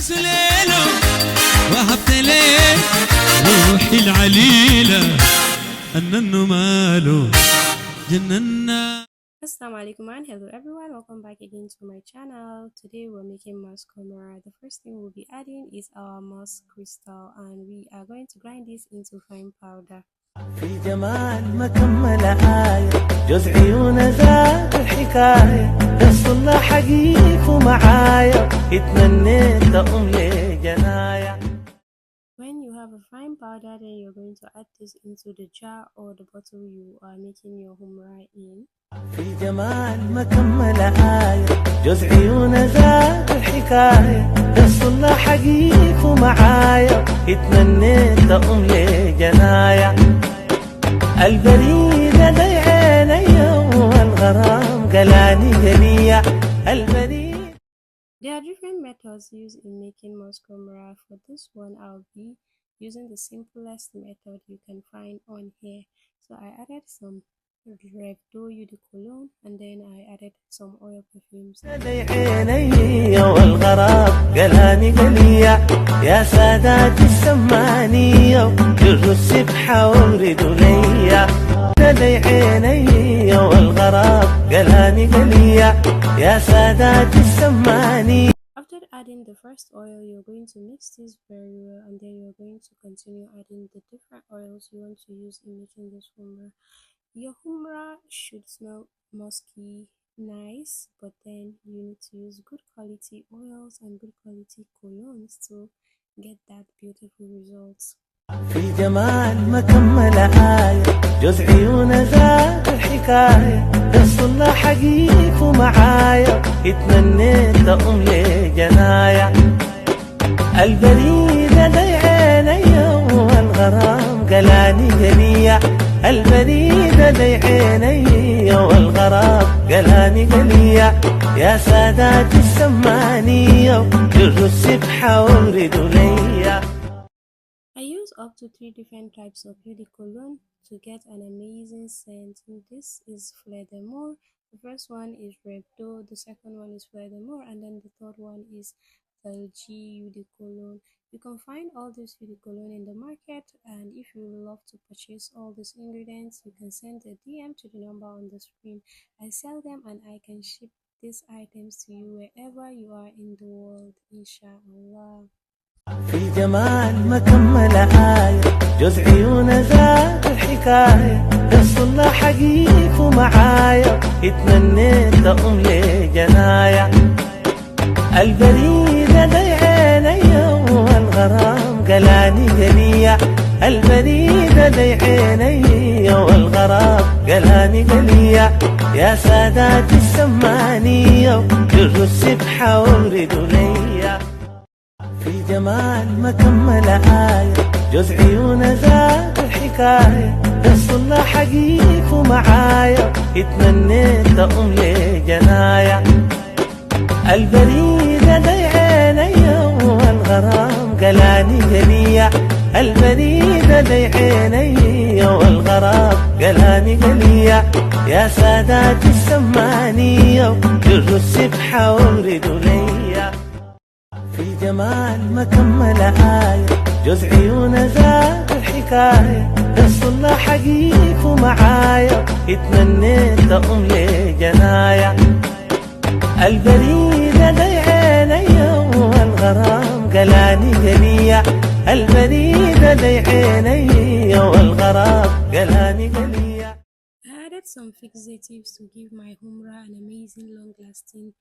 سليلو وهبت ليه روحي العليلة أننو مالو جننا. Assalamu alaikum and hello everyone, welcome back again to my channel. Today we're making Musk Khumra. The first thing we'll be adding is our Musk crystal and we are going to grind this into fine powder. في جمال مكمل آية جوز عيون زاد الحكاية قص الله حقيق ومعايا اتمنيت لي جنايا. When you have a fine powder, then you're going to add this into the jar or the bottle you are making your humra in. في جمال مكمل آية جوز عيون زاد الحكاية قص الله حقيق ومعايا اتمنيت لي جنايا. البريدة ضي عيني والغرام قلاني قلية البريد. There are different methods used in making Musk Khumra. For this one, I'll be using the simplest method you can find on here. So I added some red dough eau de cologne and then I added some oil perfumes. عيني والغرام قلاني قلية يا سادات السمانية جروا السبحة وردوا ليا. ندي عيني والغرام قلاني قلية يا سادات السمانية. After adding the first oil, you're going to mix this very well and then you're going to continue adding the different oils you want to use in making this humra. Your humra should smell musky, nice, but then you need to use good quality oils and good quality colognes to get that beautiful results. في جمال مكمل آية جوز عيون زاد الحكاية قص الله حقيق ومعايا اتمنيت لي جنايا. البريدة ضي عيني والغرام قلاني قلية البريدة ضي عيني والغرام قلاني قلية يا سادات السمانية جروا السبحة وردوا ليا. I use up to 3 different types of eau de cologne to get an amazing scent. This is Fleur de Mor. The first one is Repto, the second one is Fleur de Mor, and then the third one is Belgi eau de cologne. You can find all this eau de cologne in the market, and if you love to purchase all these ingredients, you can send a DM to the number on the screen. I sell them and I can ship these items to you wherever you are in the world, inshallah. في جمال مكمل آية جوز عيون زاد الحكاية قص الله حقيق ومعايا اتمنيت لي جنايا. البريدة ضي عيني والغرام قلاني قلية البريدة ضي عيني والغرام قلاني قلية يا سادات السمانية جروا السبحة وردوا ليا. في جمال مكمل آية جوز عيون زاد الحكاية قص الله حقيق ومعايا اتمنيت لي جنايا. البريدة ضي عيني والغرام قلاني قلية البريدة ضي عيني والغرام قلاني قلية يا سادات السمانية جروا السبحة وردوا ليا. في جمال مكمل آية جوز عيون زاد الحكاية قص الله حقيق ومعايا اتمنيت لي جنايا. البريدة ضي عيني والغرام قلاني قلية البريدة ضي عيني والغرام قلاني قلية. I added some fixatives to give my humra an amazing, long-lasting,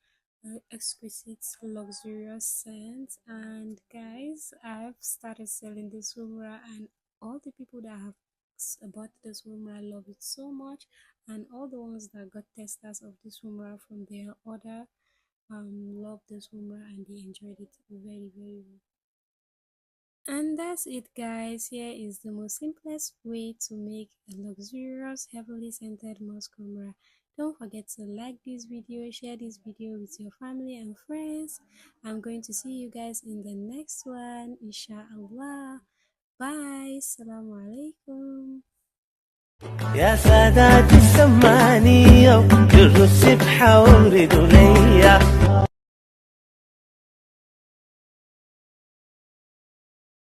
exquisite, luxurious scent. And guys, I've started selling this humra and all the people that have bought this humra love it so much, and all the ones that got testers of this humra from their order love this humra and they enjoyed it very well. And that's it guys. Here is the most simplest way to make a luxurious, heavily scented Musk Khumra. Don't forget to like this video, share this video with your family and friends. I'm going to see you guys in the next one, inshallah. Bye. Assalamu alaikum. يا سادات السمانية جروا السبحة وردوا ليا.